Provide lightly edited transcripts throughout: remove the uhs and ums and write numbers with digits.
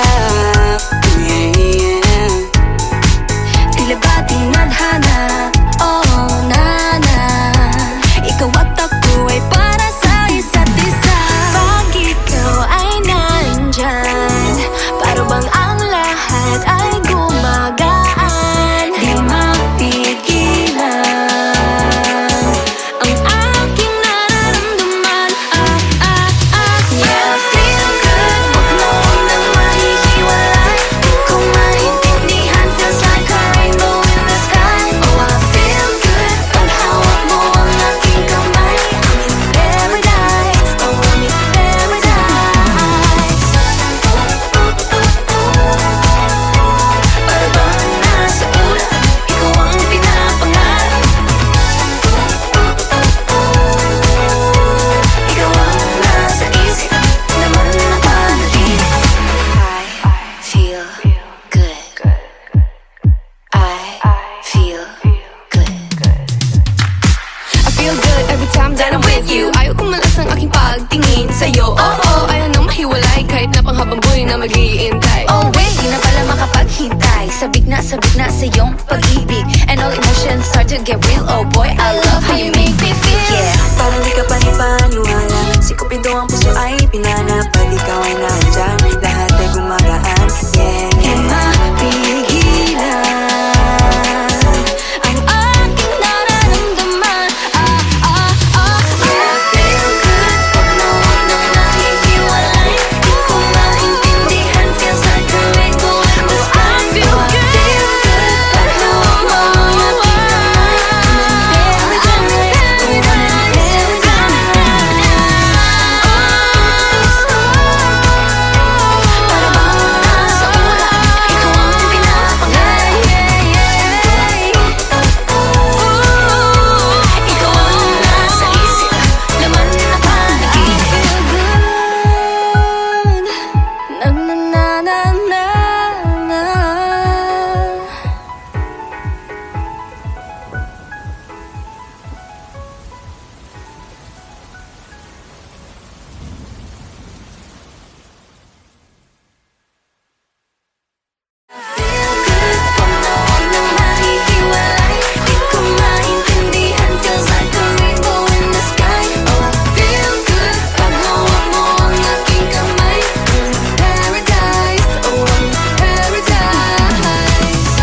pangarap. Tila ba tinadhana? Oh, nana, ikaw at ako ay para sa isa't isa. Pag ikaw ay nandyan, para bang ang lahat ay gumagaan. Di mapigilan ang aking nararamdaman. Yeah, feel good, wag mo nang mahihiwalay. Di ko maintindihan, feels like a rainbow in the sky. Oh, I feel good, pag hawak mo ang aking kamay. I'm in paradise, oh, I'm in paradise. Para bang nasa ulap, ikaw ang pinapangarap. Ikaw ang nasa isip, laman na panaginip. I feel good. I feel good. I feel good every time that I'm with you. Ayaw kong malas ang aking pagtingin sa'yo. Oh, ayaw nang mahiwalay kahit na panghabang buhay na mag-iintay. Oh wait, di na pala makapaghintay. Sabik na sa iyong pag-ibig, and all emotions start to get real. Oh boy, I love how you make me feel. Yeah, Parang di ka panipaniwala, sikupin to ang puso ay pinanap. Pag ikaw ay nandyan, lahat ay gumagaan. Yeah, di mapigilan ang aking nararamdaman. Yeah, feel good, Pag nawag na nahihiwalay, di ko maintindihan, feels like a rainbow in the sky. I feel Oh, I good. feel good, pag hawak mo ang aking kamay. I'm in paradise, oh, I'm in Para bang nasa ulap, ikaw ang pinapangarap. Ikaw ang nasa isip, laman na panaginip. Na na na na na na. Feel good, pag nawag na nahihiwalay, di ko maintindihan, feels like a rainbow in the sky. Oh, I feel good, pag hawak mo ang aking kamay. I'm in paradise, oh, I'm in paradise.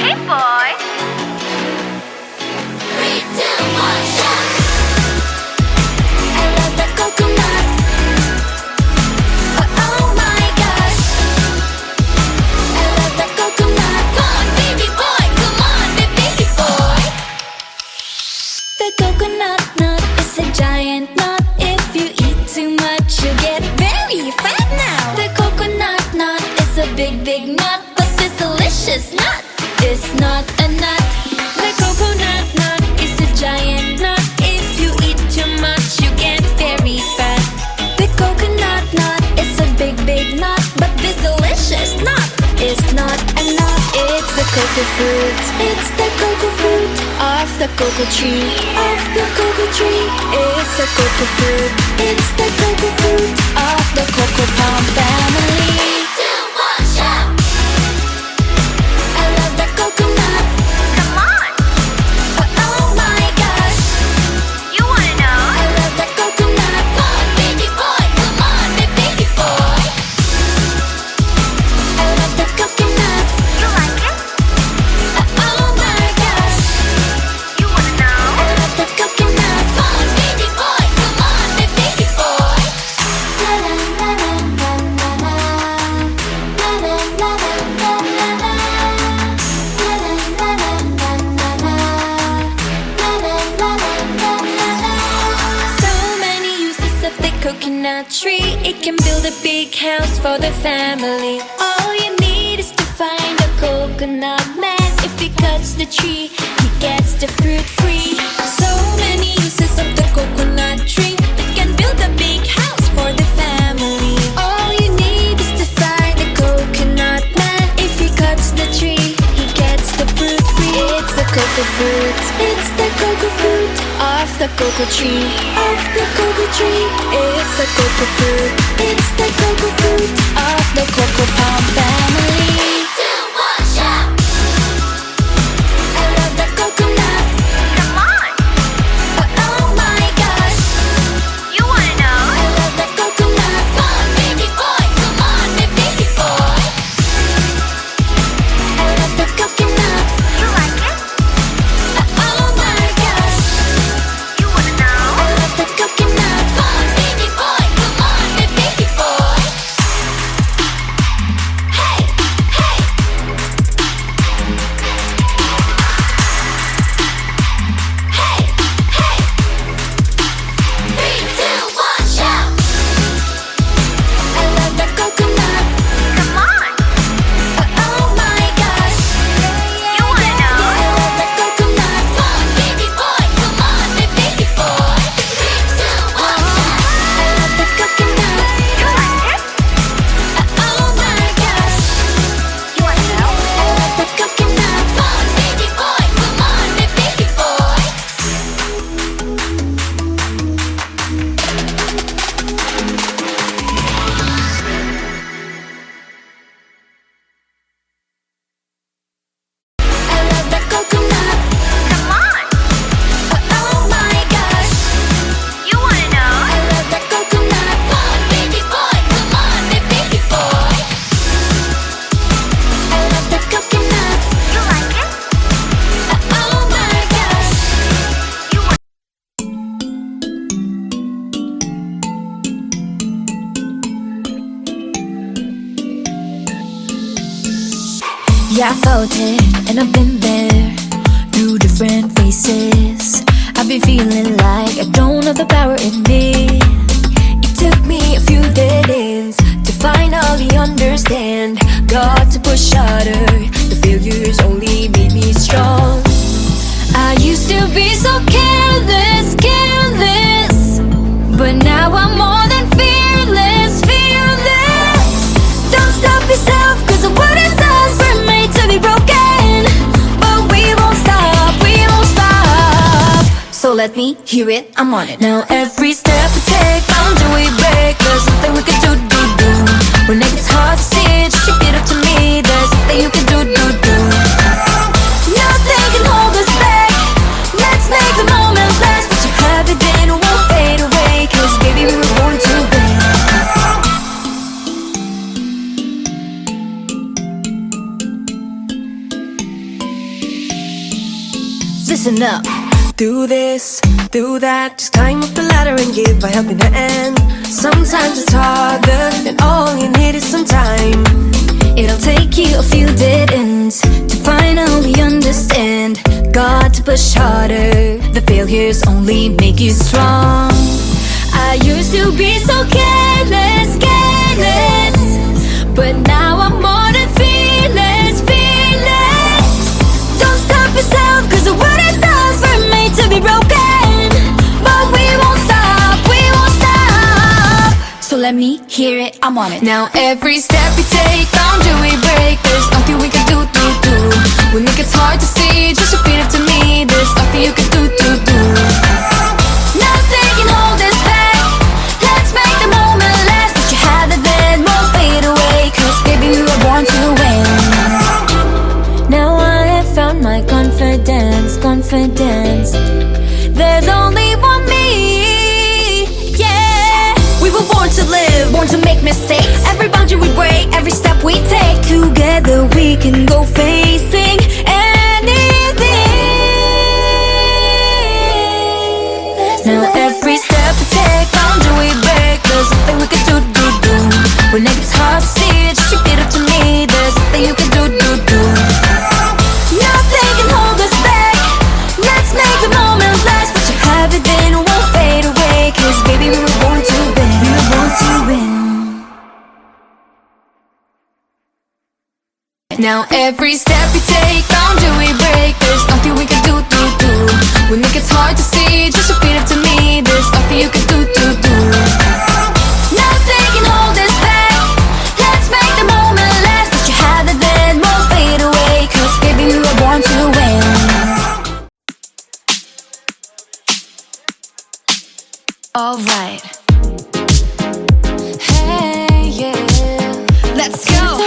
Hey boy. 3, 2, 1, shot. I love the coconut. Oh my gosh, I love the coconut. Come on, baby boy, come on, baby boy. The coconut nut is a giant nut. If you eat too much, you get very fat now. The coconut nut is a big, big nut, but this delicious nut is not a nut. The coconut nut is a giant nut. If you eat too much, you get very fat. The coconut nut is a big, big nut, but this delicious nut is not a nut. It's the cocoa fruit. It's the cocoa fruit off the cocoa tree. Off the cocoa tree. It's the cocoa fruit. It's the cocoa fruit of the cocoa palm family. 2, 1, shot. I love the coconut. Come on, Oh my gosh, you wanna know? I love the coconut. Come on, baby boy, come on, baby boy. I love the coconut. You like it? Oh my gosh, You wanna know? I love the coconut. Come on, baby boy, come on, baby boy. La la la la la la la. La la la la la la la. La la la la la la la. La la la la la la. So many uses of the coconut tree. It can build a big house for the family. All you need is to find a coconut man. If he cuts the tree, he gets the fruit free. So many uses of the coconut tree. It can build a big house for the family. All you need is to find a coconut man. If he cuts the tree, he gets the fruit free. It's the cocoa fruit. It's the cocoa fruit of the cocoa tree, of the cocoa tree. It's the cocoa fruit, it's the cocoa fruit of the cocoa palm family. 3, 2, 1, shout! I love the coconut. Come on! Oh my gosh! You wanna know? I love the coconut. Come on, baby boy! Come on, baby boy! I love the coconut. You like it? Oh my gosh! You wanna know? I love the coconut. Come on, baby boy! Come on, baby boy! Hey, hey! Hey, hey! 3, 2, 1, shout! I love the coconut. Come on! Oh my gosh! You wanna know? I love the coconut. Come on, baby boy! Come on, baby boy! 3, 2, 1, shout! I love the coconut. You like it? Oh my gosh! You wanna know? I love the coconut. Come on, baby boy! Come on, baby boy! I love the coconut. Come on! Oh my gosh! You wanna know? I love the coconut. Come on, baby boy! Come on, baby boy! I love the coconut. You like it? Oh my gosh! You want Yeah, I felt it, and I've been there through different phases. I've been feeling like I don't have the power in me. It took me a few dead ends to finally understand. Got to push harder, the failures only made me strong. I used to be so careless, careless, but now I'm more than fearless, fearless. Don't stop yourself, cause the world is us, we're made to be broken. But we won't stop, we won't stop. So let me hear it, I'm on it. Now every step we take, boundary we break. There's nothing we can do. When it gets hard to see, just repeat it to me. There's nothing you can do. Nothing can hold us back. Let's make the moment last. What you have it then won't fade away. Cause baby we were born to win. Listen up. Do this, do that. Just climb up the ladder and give a helping hand. Sometimes it's harder, and all you need is some time. It'll take you a few dead ends to finally understand. Got to push harder, the failures only make you strong. I used to be so careless, careless, but now I'm more than fearless, fearless. Don't stop yourself, cause the world is ours, we're made to be broken. But we won't stop, we won't stop. So let me hear it, I'm on it. Now every step we take, boundary we break. There's nothing we can do. When it gets hard to see, just repeat it to me. There's nothing you can do. Nothing can hold us back. Let's make the moment last. What you have it then won't fade away. Cause baby we were born to win. Now I have found my confidence, confidence. There's only one me, yeah. We were born to live, born to make mistakes. Every boundary we break, every step we take. Together we can go facing anything. Now every step we take, boundary we break. There's nothing we can do. When it gets hard to see, just repeat it to me. There's nothing you can do. Nothing can hold us back. Let's make the moment last. What you have it then won't fade away. Cause baby we were born to win. We were born to win. Now every step we take, boundary we break. There's nothing we can do. When it gets hard to see, just repeat it to me. There's nothing you can do. Nothing can hold us back. Let's make the moment last. What you have it then won't fade away. Cause baby we were born to win. Alright. Hey, yeah. Let's go.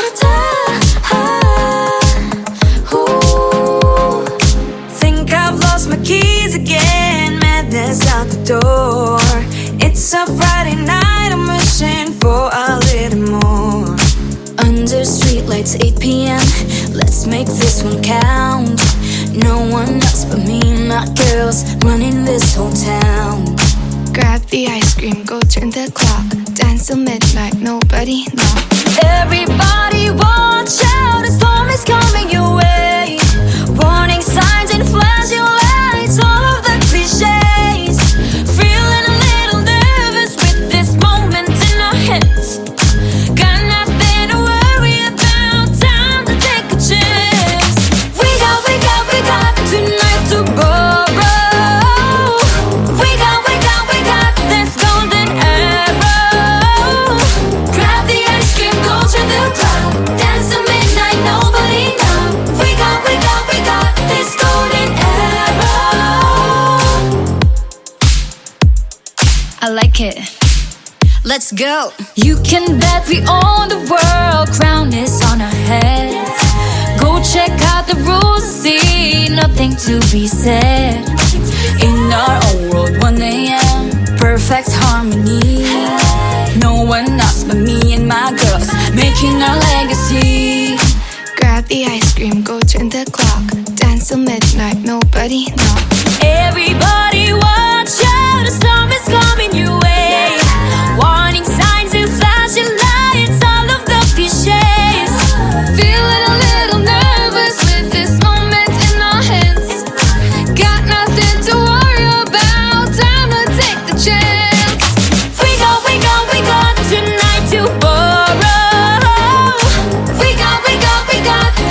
Think I've lost my keys again. Madness out the door. It's a Friday night. I'm wishing for a little more. Under streetlights, 8 p.m. Let's make this one count. No one else but me and my girls running this whole town. Grab the ice cream, go turn the clock. Dance till midnight, nobody knock. Everybody watch out, a storm is coming your way. Warning signs and flashing lights, all of the cliches. Feeling a little nervous with this moment in our hands. Got nothing to worry about, time to take a chance. We got tonight to borrow. We got this golden arrow. Grab the ice cream, go to the club. Dance till midnight, nobody know. We got this golden arrow. I like it. Let's go. You can bet we own the world. Crown is on our heads. Go check out the rules and see nothing to be said. In our own world, 1 a.m. Perfect harmony. No one else but me and my girls making our legacy. Grab the ice cream, go turn the clock. Dance till midnight, nobody knock. Everybody watch out, a storm is coming your way. Warning signs and flashing lights, all of the cliches. Feeling a little nervous with this moment in our hands. Got nothing to worry about, time to take the chance. We got tonight to borrow. We got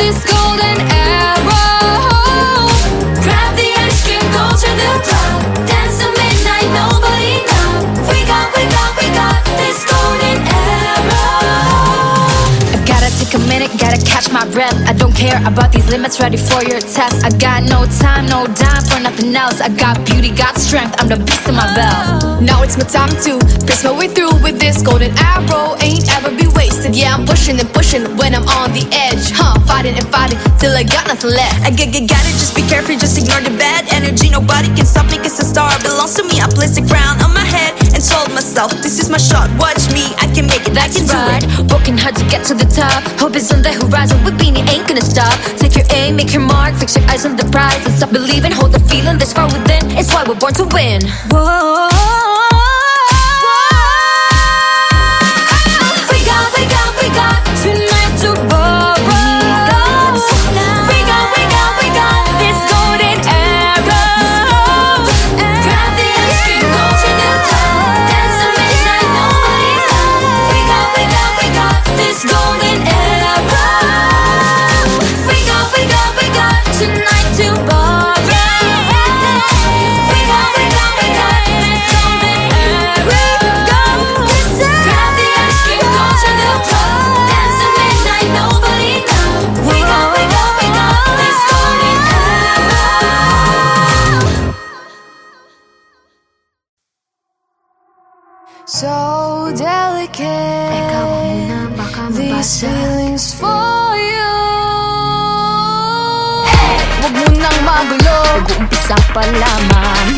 this golden arrow. Grab the ice cream, go to the club. Dance till midnight, nobody know. We got this golden arrow. I gotta take a minute, gotta catch my breath. I don't care about these limits, ready for your test. I got no time, no dime for nothing else. I got beauty, got strength, I'm the beast in my belt. Now it's my time to press my way through with this golden arrow. Ain't ever be wasted, yeah, I'm pushing and pushing when I'm on the edge. Fighting and fighting till I got nothing left. I got it, just be careful, just ignore the bad energy. Nobody can stop me, cause the star belongs to me. I placed a crown on my head and told myself, this is my shot, watch me, I can make it, I can do Right, it. working hard to get to the top. Hope is on the horizon, with Beanie ain't gonna stop. Take your aim, make your mark, fix your eyes on the prize. And stop believing, hold the feeling this far within. It's why we're born to win. Whoa. We got tonight to borrow. We got this golden arrow. Grab the ice cream, go to the club. Dance till midnight, nobody know. We got this golden arrow. We got tonight to borrow. We got this golden arrow. Grab the ice cream, go to the club. Dance till midnight, nobody know. We got this golden arrow. So delicate, these feelings for you. Huwag mo nang magulo, nag-uumpisa pa lamang.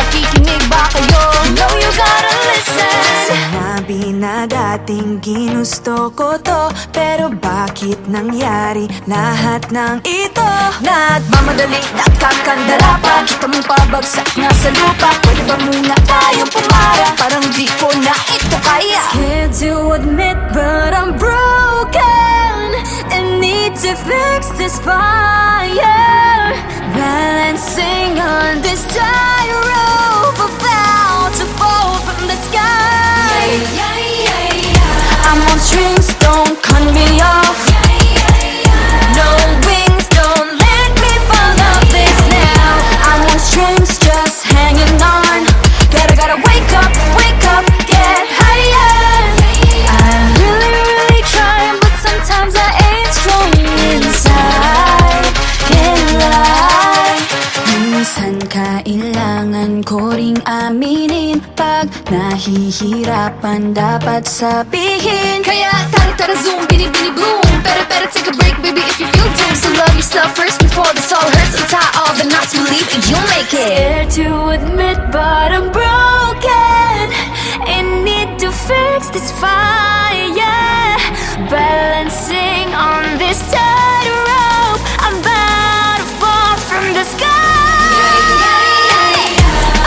Nakikinig ba kayo? You know you gotta listen. Sinabi na dating ginusto ko to, pero bakit nangyari lahat ng ito? Nagmamadali, nakakandala pa. Kita mong pabagsak na sa lupa. Pwede ba muna tayong pumara? Parang di ko na ito kaya. Scared to admit but I'm broken and need to fix this fire. Balancing on this tightrope, about to fall from the sky. I'm on strings, don't cut me off. No wings, don't let me fall off this now. I'm on strings, just hanging on. Gotta wake up, get higher. I'm really trying, but sometimes I ain't strong inside. Can't lie. Minsan kailangan ko aminin pag nahihirapan dapat sabihin. Kaya tara zoom, bini bloom. Better take a break, baby, if you feel doomed. So love yourself first before this all hurts. Untie all the knots, believe that you'll make it. Scared to admit, but I'm broken and need to fix this fire. Balancing on this tightrope, I'm about to fall from the sky.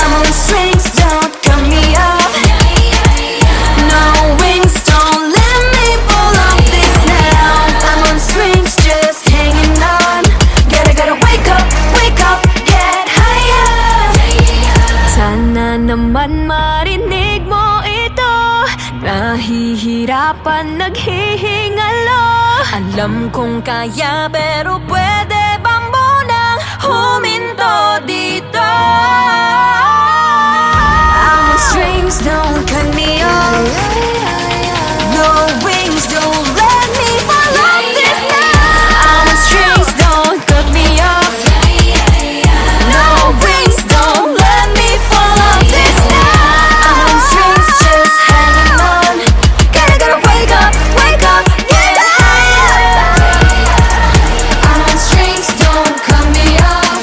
I'm on strings, don't cut me off. No wings, don't let me fall off this now. I'm on strings, just hanging on. Gotta wake up, get higher. Sana naman marinig mo ito. Nahihirapan, naghihingalo. Alam kong kaya, pero pwede bang munang huminto dito? I'm on strings, don't cut me off. No wings, don't let me fall off this now. I'm on strings, don't cut me off. No wings, don't let me fall off this now. I'm on strings, just hanging on. Gotta wake up, get higher. I'm on strings, don't cut me off.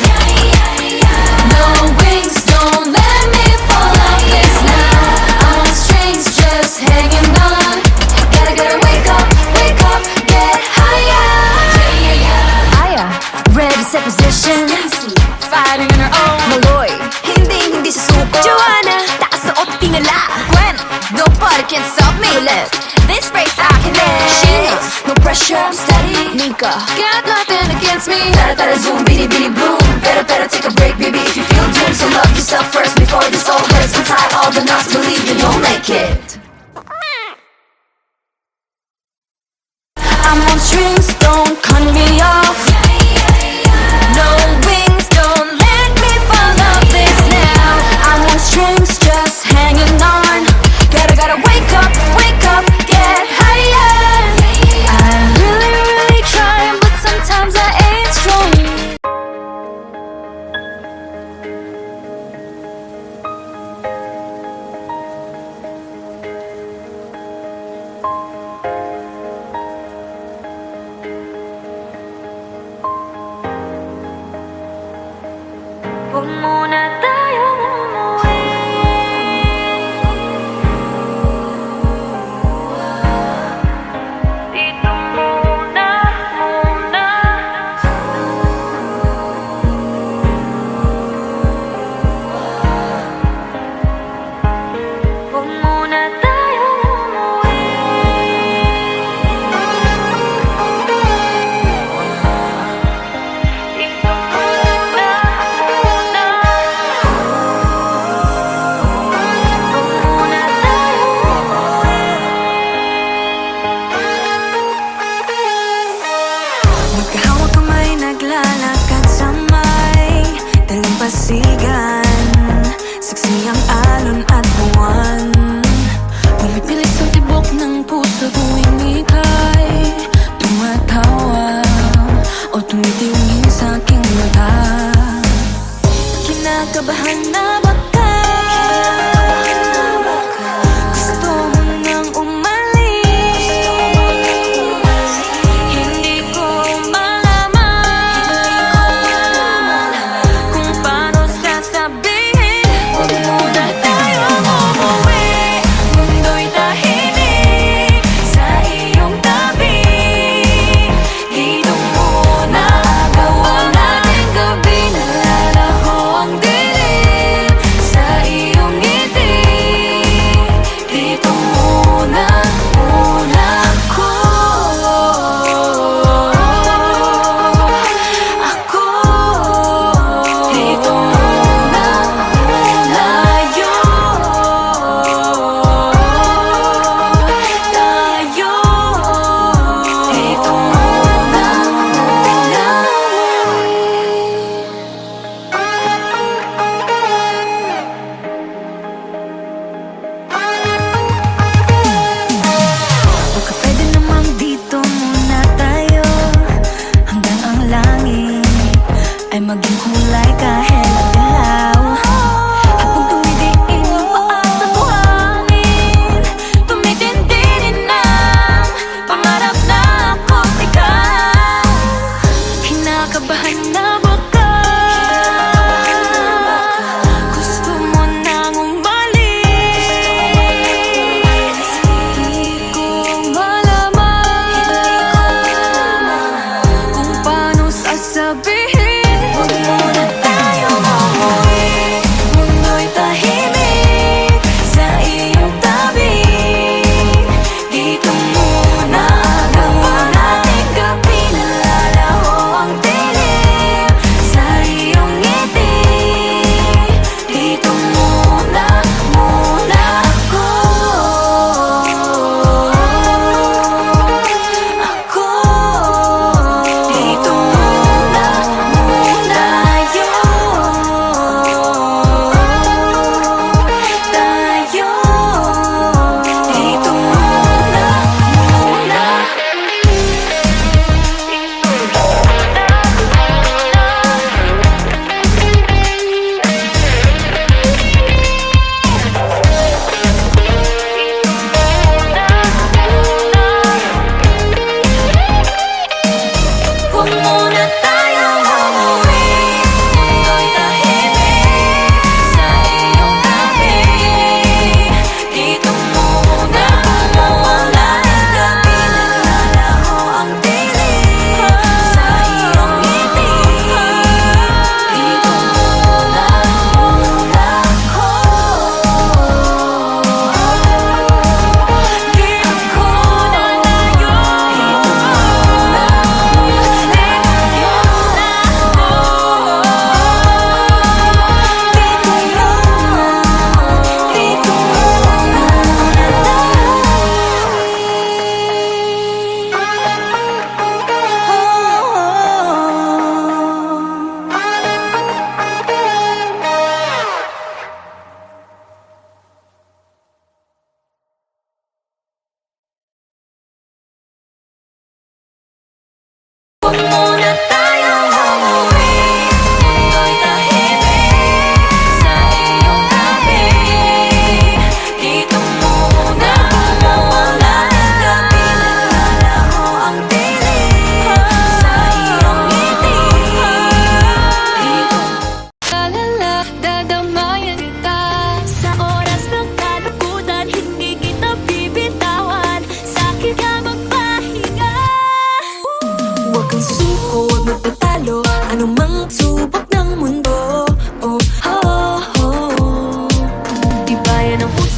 No wings, don't let me fall off this now. I'm on strings, just hanging on. Gotta wake up, get higher. Aya, ready, set position. Fighting on her own. Maloy, hindi susuko. Joanna, taas na o tingala. Gwen, nobody can stop me. Let this race I can live. Sheena, no pressure, I'm steady. Nika, Got nothing against me. Tara zoom, bini bloom. Better take a break, baby, if you feel doomed. So love yourself first before this all hurts. Untie all the knots, believe that you'll make it. I'm on strings, don't cut me off. No wings, don't let me fall off this now. I'm on strings, just hanging on. Gotta wake up, get higher. I'm really trying, but sometimes I ain't strong.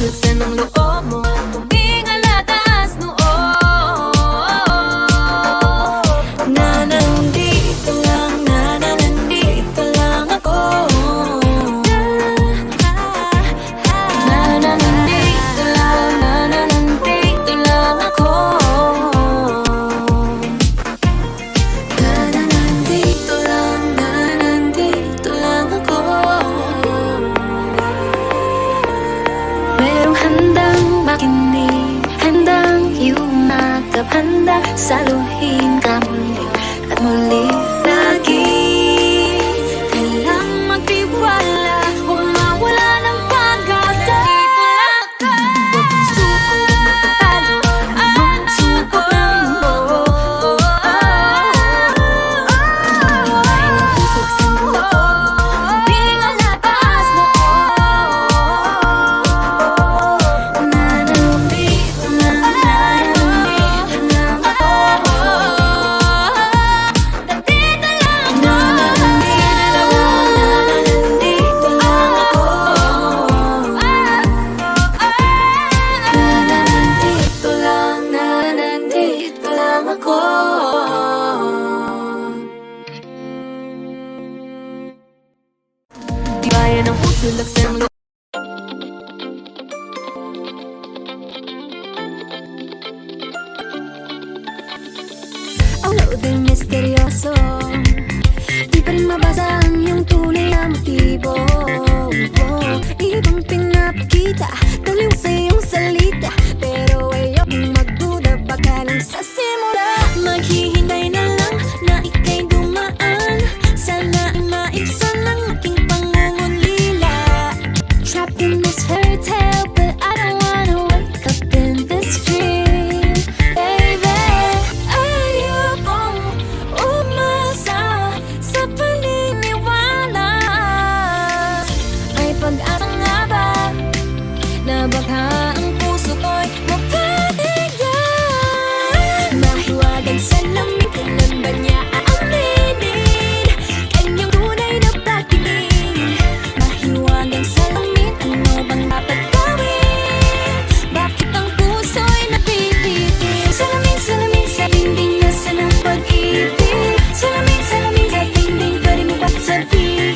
luksan ng loob mo. Tumingala taas noo na nandito lang, na nandito lang ako. Na nandito lang, na nandito lang ako. Na nandito lang, na nandito lang ako. Merong handang makinig, handang yumakap, handa saluhin ka muli at muli lagi. Kailang magtiwala, huwag mawala ng pag-asa. Dito lang ka. Huwag kang suko, magpatalo, anumang suko ng mundo. Ay nagpusok sa loob, tumingala taas noo. Na nandito lang, na nandito lang ako. Nandito lang, na nandito lang ako. Na nandito lang, na nandito lang ako. Tibayan ng puso, laksan ng loob. Ang loading misteryoso, di pa rin mabasa ang iyong tunay na motibo. Ibang pinapakita, taliw sa iyong salita, pero ayokong magduda, baka lang sa simula. Maghihintay na lang na ika'y dumaan, sana ay maibsan ang aking pangungulila. Trapped in this fairy tale, but I don't wanna wake up in this dream, baby. Ayokong umasa sa paniniwala. May pag-asa nga ba na baka ang puso ko'y mapabigyan? Mahiwagang salamin, kailan ba niya aaminin kanyang tunay na pagtingin? Mahiwagang salamin, ano bang dapat gawin? Bakit ang puso'y napipitin? Salamin, salamin sa dingding, nasaan ang pag-ibig? Salamin, salamin sa dingding, pwede mo ba sabihin?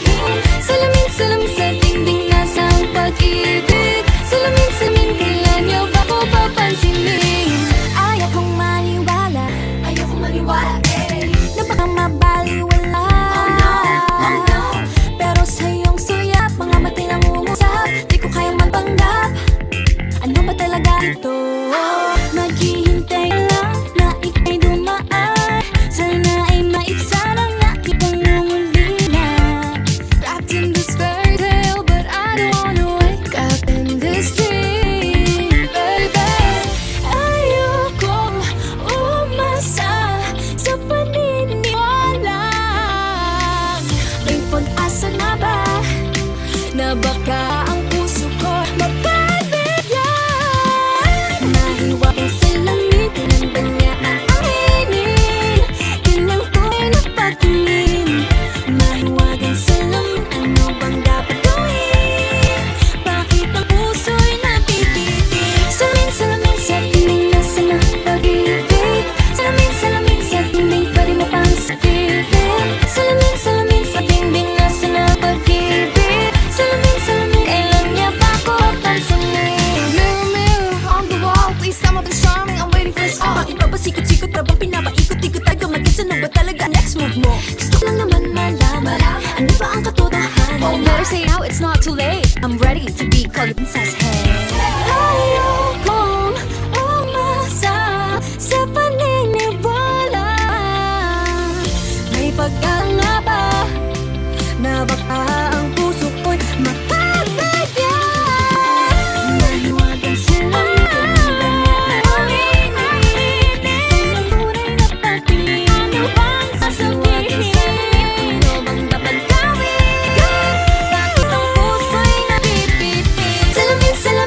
Salamin, salamin sa dingding, nasaan ang pag-ibig? Salamin, salamin, kailan niyo ba ko papansinin? Ayaw kong maniwala, eh, na baka mabaliwala. Oh no. Pero sa iyong sulyap, mga matay nangungusap, di ko kayang magpanggap. Ano ba talaga ito? Maghihintay lang na ika'y dumaan, sana ay maibsan ang aking pangungulila. Wrapped in this fairy tale, but I don't wanna wake up in this dream, baby. Ayokong umasa sa paniniwala. May pag-asa nga ba na baka ang puso ko mapabigyan? Mahiwagang salamin, kailan ba niya aaminin kanyang tunay na pagtingin? Mahiwagang salamin, ano bang dapat gawin? Bakit ang puso'y napipitin? Salamin, salamin sa dingding, nasaan ang pag-ibig? Salamin, salamin sa dingding, pwede mo pang sabihin? Salamin, salamin sa dingding, nasaan ang pag-ibig? Salamin, salamin, kailan niya ba ko pansinin? Mirror, mirror on the wall, please tell me what's charming. I'm waiting for this all. Bakit ba pasikot-sikot na bang pinapaikot-ikot tayo? Magkasano ba talaga next move mo? Gusto ko lang naman malaman, ano ba ang katotohanan? Oh, better say now, it's not too late. I'm ready to be called princess. Hey. Ayokong umasa sa paniniwala. May pag-asa nga ba na baka ang puso ko'y mapabigyan? Mahiwagang salamin, kailan ba niya aaminin kanyang tunay na pagtingin? Ano bang sasabihin? Ano bang dapat gawin? Bakit ang puso'y napipitin? Salamin, salamin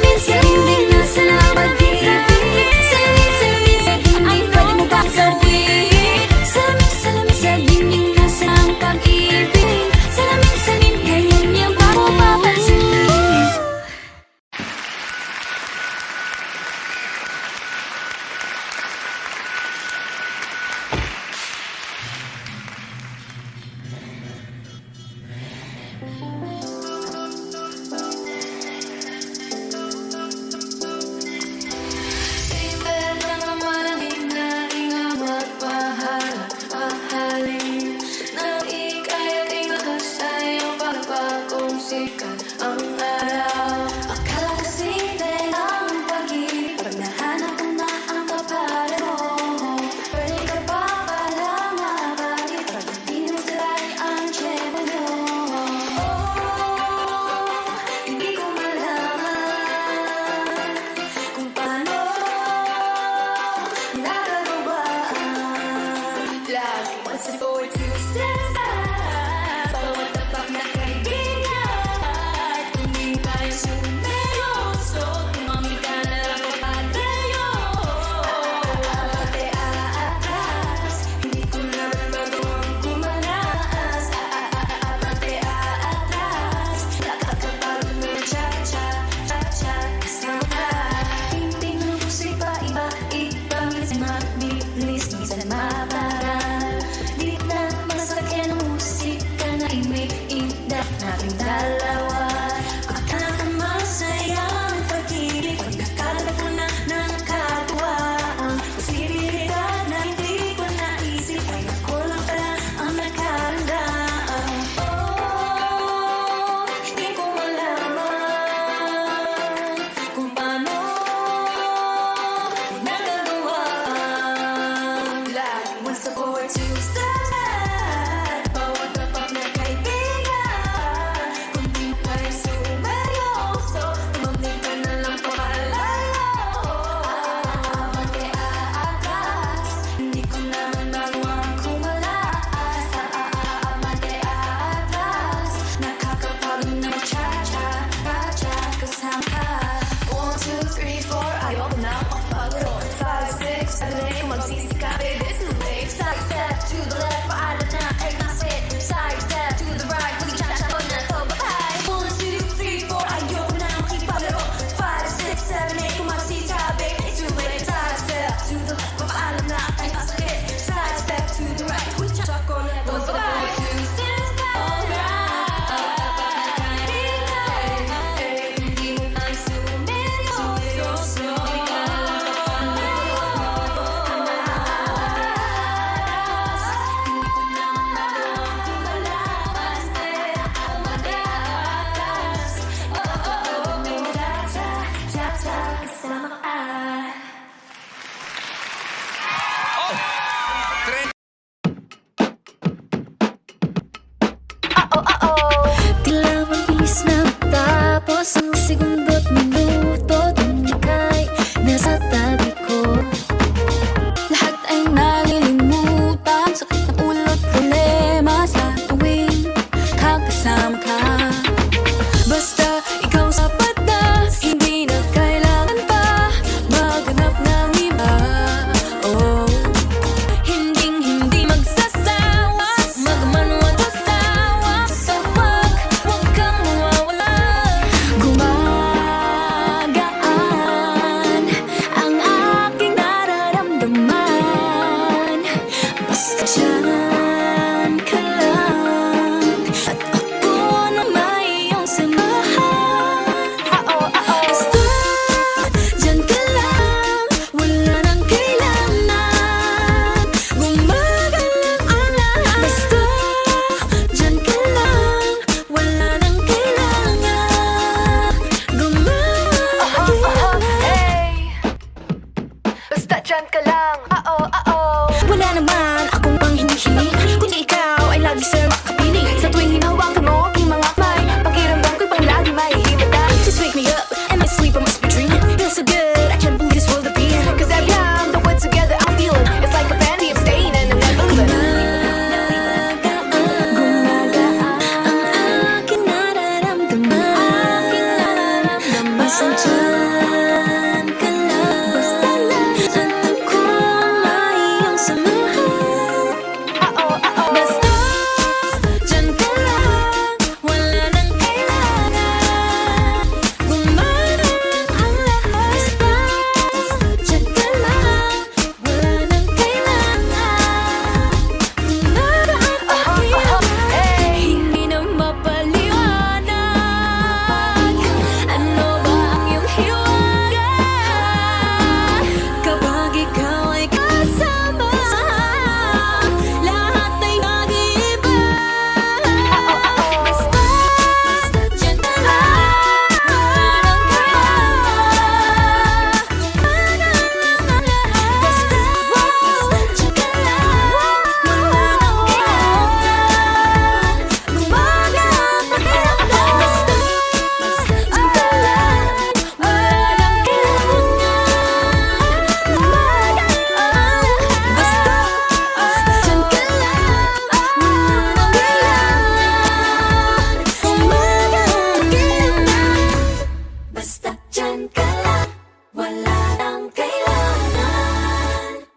Nasaan ka lang? Wala nang kailangan.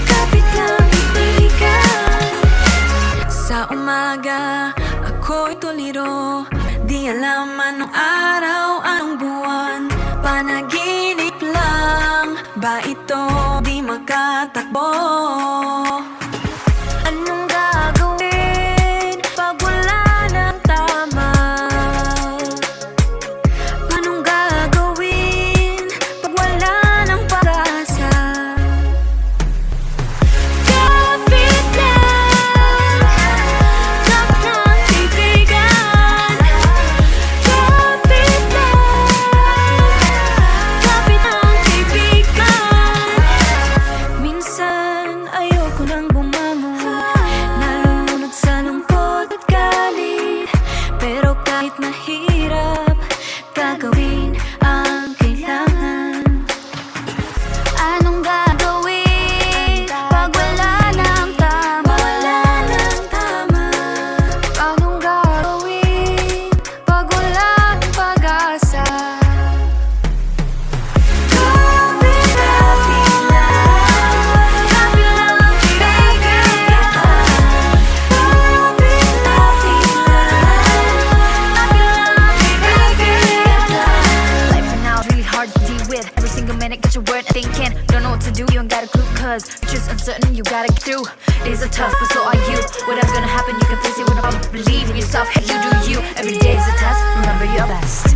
Kapit lang kaibigan. Sa umaga, ako'y tuliro. Di alam anong araw, anong buwan. Panaginip lang ba ito? Di makatakbo. Anong gagawin pag wala ng tama? Anong gagawin pag wala ng pag-asa? Kapit lang kaibigan. Kapit lang kaibigan. Minsan ayoko nang bumangon, nalulunod sa lungkot at galit. Pero kahit mahirap, gagawin ang kailangan. Anong gagawin pag wala ng tama? Anong gagawin pag wala ng pag-asa? Kapit lang kaibigan. Life for now is really hard to deal with. Every single minute, get your word and thinking. Don't know what to do, you ain't got a clue. Cause just uncertain, you gotta get through. Days are tough, but so are you. Whatever's gonna happen, you can face it with a problem. Believe in yourself, hey, you do you. Every day is a test, remember your best.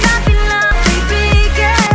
Kapit lang kaibigan.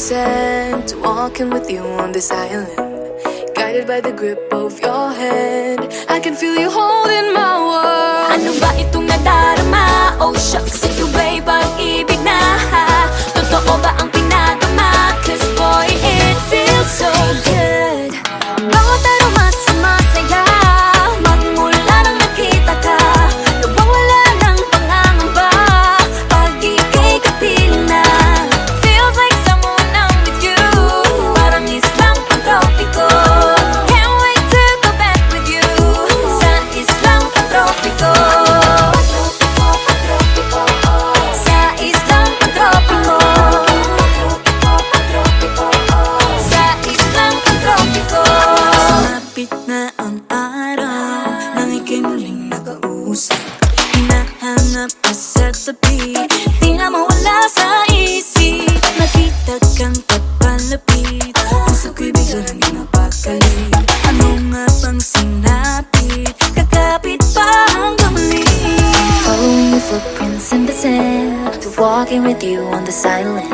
sand to walking with you on this island. Guided by the grip of your hand, I can feel you holding my world. Ano ba itong nadarama? Oh shucks, ito ba'y pag-ibig na? Totoo ba ang pinagama? Cause boy, it feels so good. Bawat aroma sumasaya, magmula nang nakita ka. Nawawala ng pangangamba, pag ika'y kapiling na. Feels like someone I'm with you, parang islang pantropiko. Can't wait to go back with you, sa islang pantropiko. Sa islang pantropiko. Sa islang pantropiko. Sumapit na ang araw nang ika'y muling nakausap. Hinahanap ka sa tabi, di na mawala sa isip. Nakita kang papalapit, puso ko'y bigla nang napakali. Ano nga bang sinapit, kakapit pa hanggang muli. Following your footprints in the sand, to walking with you on this island.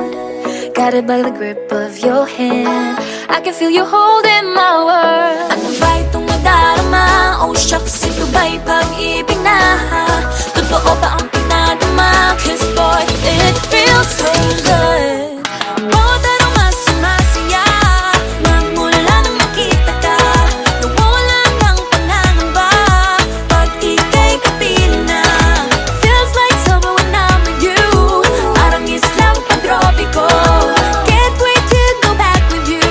Guided by the grip of your hand, I can feel you holding my world. Ano ba itong nadarama? Oh shucks, ito ba'y pag-ibig na? Totoo ba ang pinadama? Cause boy, it feels so good. Bawat aroma sumasaya, magmula nang makita ka. Nawawala ng pangangamba, pag ika'y kapiling na. Feels like summer when I'm with you, parang islang pantropiko. Can't wait to go back with you,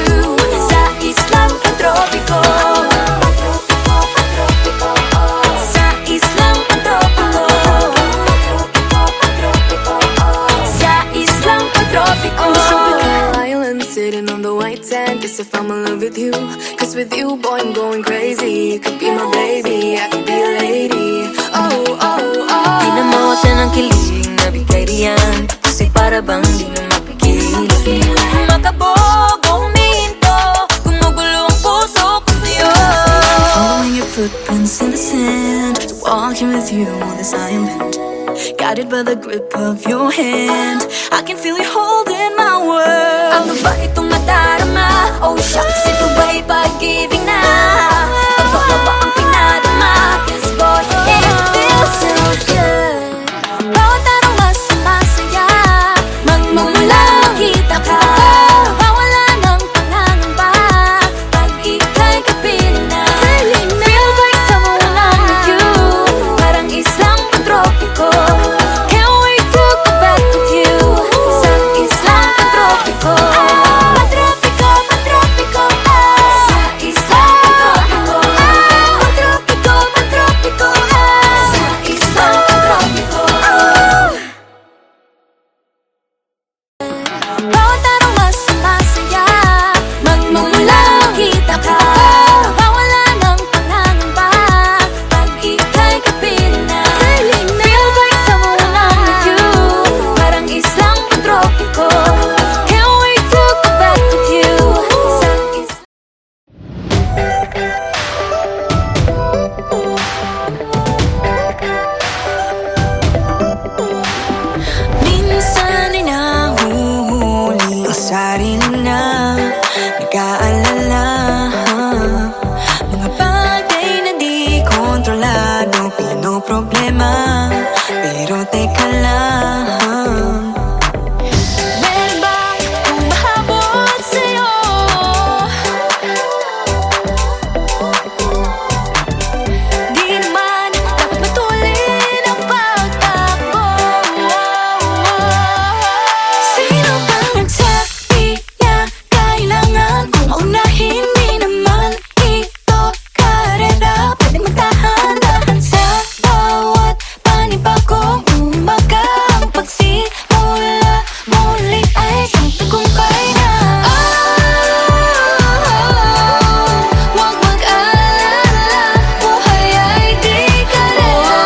sa islang pantropiko. Sa islang pantropiko. Sa islang pantropiko. Tropical island sitting on the white sand. Guess if I'm in love with you, cause with you, boy, I'm going crazy. You could be my baby, I could be a lady. Oh, oh, oh. Di na mawata ng kilig na bigay riyan, kasi para bang di na mapigilan. Makabog o huminto, gumugulo ang puso ko sa'yo. Following your footprints in the sand, to walking with you on this island. Guided by the grip of your hand, I can feel you holding my world. Ano ba itong nadarama? Oh shucks, ito ba'y pag-ibig na? Totoo ba ang pinadama? Cause boy, it feels so good. Bawat aroma sumasaya, magmumula makita ka. Nawawala ng pangangamba, pag ika'y kapiling na. Feels like someone I'm with you, parang islang pantropiko. Can't wait to go back with you, sa islang pantropiko. Pantropiko, pantropiko, sa islang pantropiko. Pantropiko, pantropiko, sa islang pantropiko. Bawat aroma sumasaya, magmumula makita ka. Nawawala ng pangangamba, pag ika'y kapiling na. Feels like someone I'm with you, parang islang pantropiko. Can't wait to go back with you, sa islang Minsan ay nahuhuli ang sarili na nag-aalala. Mga bagay na di kontrolado, pinoproblema. Pero teka lang, meron bang humahabol sa'yo? Di naman dapat matulin ang pagtakbo. Sino bang nagsabi na kailangan kong maunahin? Di naman ito karera, pwede magtahan-tahan sa bawat panibagong umaga. Ang pagsimula muli ay isang tagumpay na. Huwag mag-alala, buhay ay di kalera.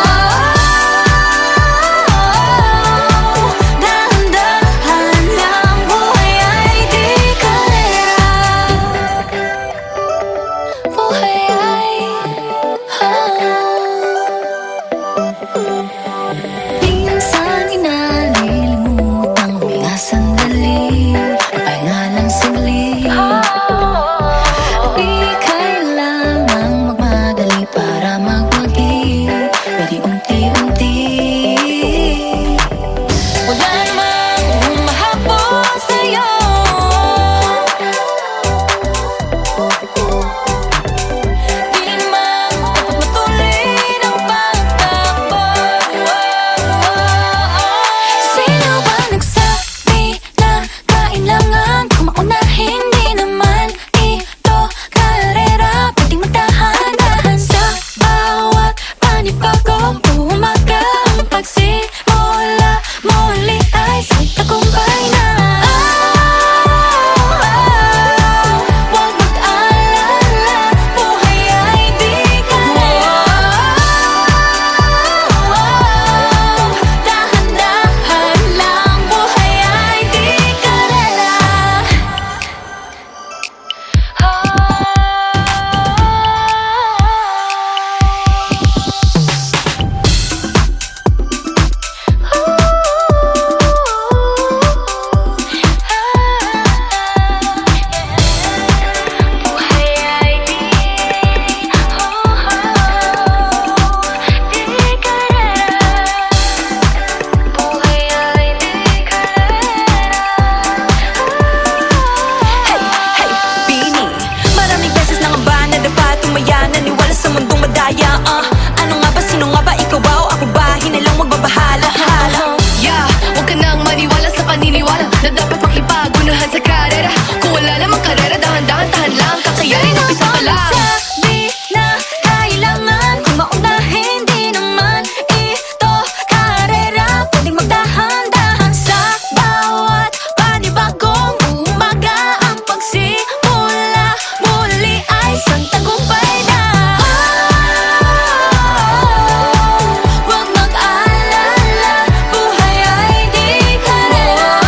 Dahan-dahan lang, buhay ay di kalera. Buhay ay minsan inalilimutan huminga sandali. Ang pahinga unahan sa karera. Kung wala namang karera, dahan-dahan, tahan lang. Kakayanin, umpisa pa lang. Sabi na kailangan kung maunahin, di naman ito karera. Pwedeng magdahan-dahan sa bawat panibagong umaga. Ang pagsimula muli ay isang tagumpay na. Huwag mag-alala, buhay ay di karera.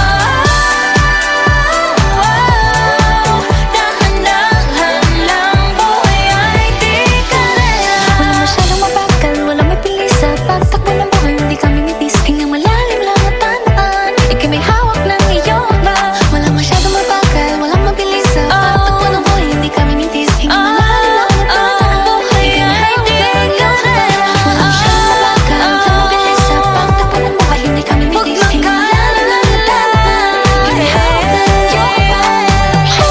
Dahan-dahan lang, buhay ay di karera. Walang masyadong mabagal, walang may pilis. Sa pagtakbo ng buhay, hindi kami mitis. Hingang malalim lang at tandaan, ika'y may hawak ng iyong ba. Walang masyadong mabagal, walang mabilis. Sa pagtakbo ng buhay, hindi kami mitis. Hingang malalim lang at tandaan, ika'y may hawak ng iyong ba. Walang masyadong mabagal, walang mabilis. Sa pagtakbo ng buhay, hindi kami mitis. Hingang malalim lang at tandaan, ika'y may hawak ng iyong ba. Walang mabilis.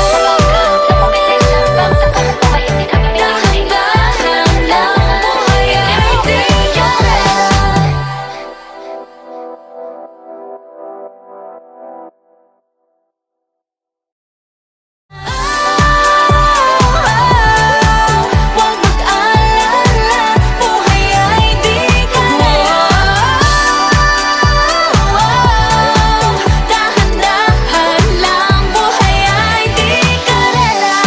Sa pagtakbo ng buhay, hindi kami mitis. Dahan-dahan lang, buhay ay di karera. Huwag mag-alala, buhay ay di karera. Dahan-dahan lang, buhay ay di karera.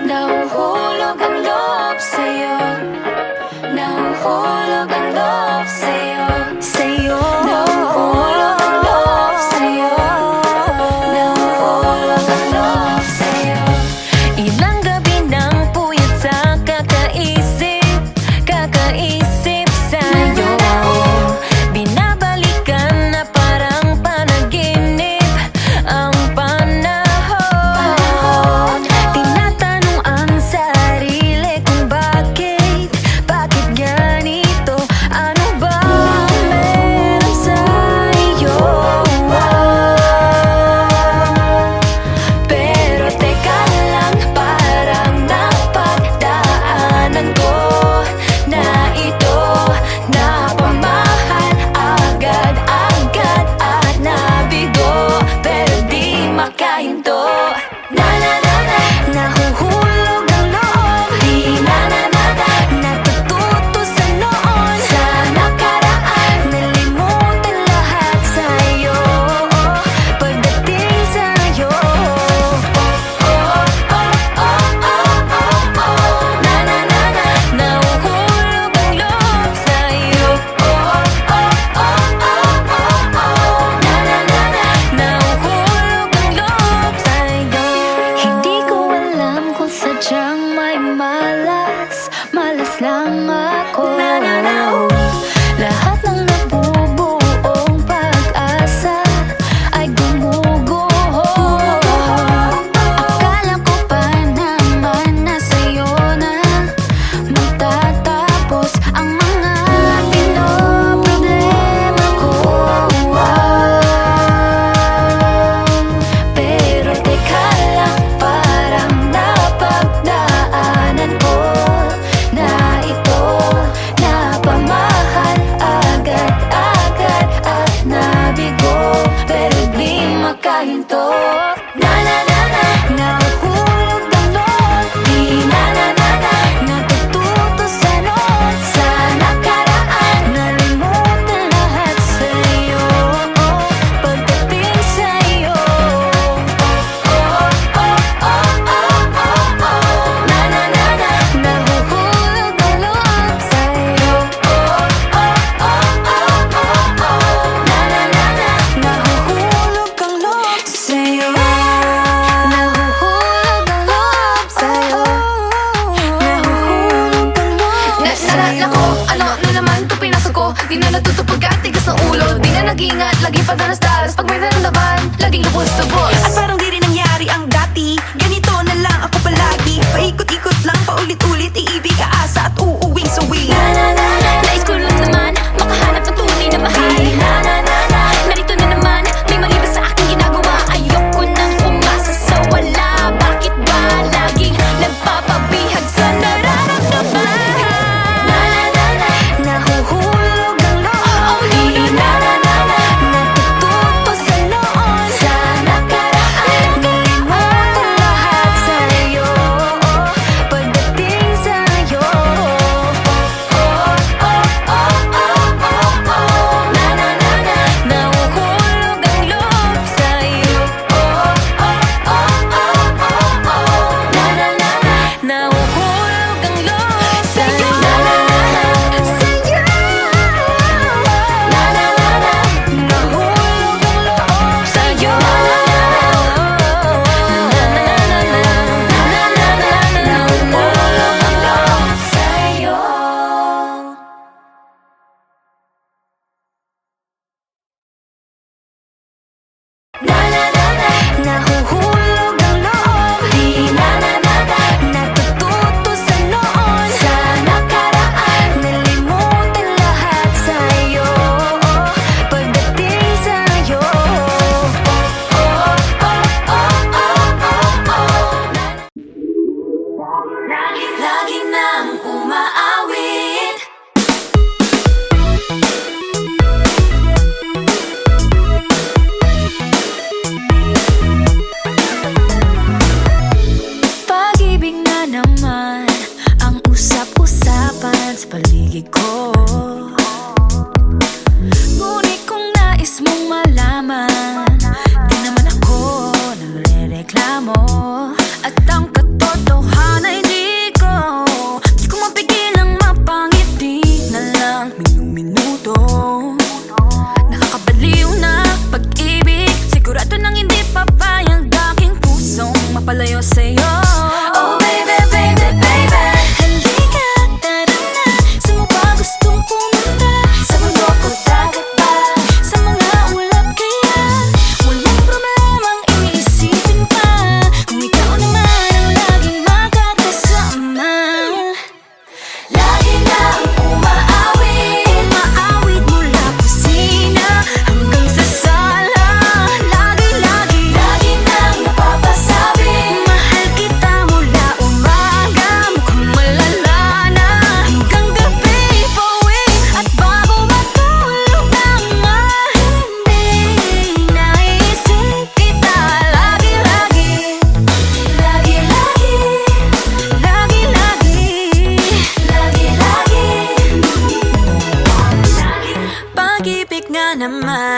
Nahuhulog ang loob sa'yo. Nahuhulog ang loob sa'yo. Nahuhulog ang loob sa'yo. Nahuhulog ang loob sa'yo. Ilang gabi nang puyat sa kakaisip sa'yo. Binabalikan na parang panaginip ang panahon. Tinatanong ang sarili kung bakit ganito? Ano ba meron sa'yo? Pero teka lang, parang napagdaanan ko na ito. Napamahal agad-agad at nabigo, pero di makahinto. Nahuhulog ang loob, di natututo sa noon. Sa nakaraan, nalimutan lahat sa'yo. Pagdating sa'yo, nahuhulog ang loob sa'yo. Nahuhulog ang loob sa'yo. Hindi ko alam kung sadyang may malas lang ako. Lahat ng nabubuong pag-asa ay gumuguho. Akala ko pa naman na sa'yo na magtatapos ang mga pinoproblema ko. Pero teka lang, parang napagdaanan ko na ito. Napamahal agad-agad at nabigo, pero di makahinto. Nahuhulog ang loob, di natututo sa noon. Sa nakaraan, nalimutan lahat sa'yo. Pagdating sa'yo, nahuhulog ang loob sa'yo. Nahuhulog ang loob sa'yo. Nahuhulog ang loob sa'yo. Nahuhulog ang loob sa'yo. Nako, ano na naman ito pinasok ko? Di na natuto pagkatigas ng ulo. Di na nag-ingat, lagi pa danas-danas. Pag may naramdaman, laging lubos-lubos. At parang di rin nangyari ang dati. Ganito na lang ako palagi. Paikot-ikot lang, paulit-ulit. Iibig, aasa at uuwing suwi. Nais ko lang naman makahanap ng tunay na mahal. Narito na naman, may mali ba sa aking ginagawa? Ayoko nang umasa sa wala. Bakit ba laging nagpapabihag sa nararamdaman? Nahuhulog ang loob, di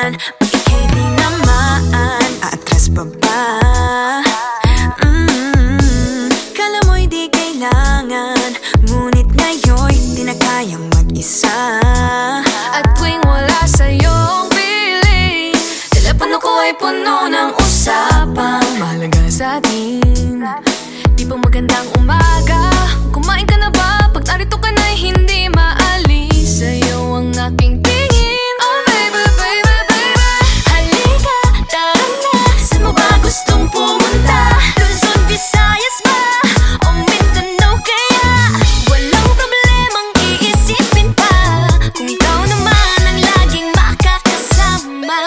Pag ika'y di naman, aatras pa ba? Kala mo'y di kailangan, ngunit ngayon'y di na kayang mag-isa. At tuwing wala sa'yong piling, telepono ko ay puno ng usapang mahalaga sa atin. Di ba magandang umaga? Kumain ka na ba? Pag narito ka na'y hindi maalis sa'yo ang aking tingin. Oh baby, baby, baby, Halika, tara na, saan mo ba gustong pumunta? Luzon, Visayas ba? O Mindanao kaya? Walang problemang iisipin pa, kung ikaw naman ang laging makakasama.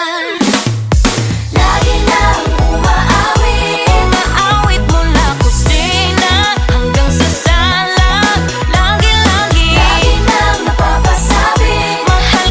Lagi nang Umaawit mula kusina hanggang sa sala. Lagi-lagi Lagi nang napapasabi mahal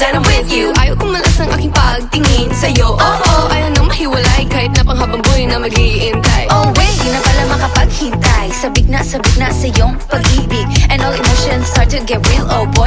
then I'm with you. Ayaw kumalas ang aking pagtingin sa'yo. Ayaw nang mahiwalay kahit na panghabang buhay na mag-iintay. Oh wait, di na pala makapaghintay. Sabik na sa iyong pag-ibig, and all emotions start to get real, oh boy.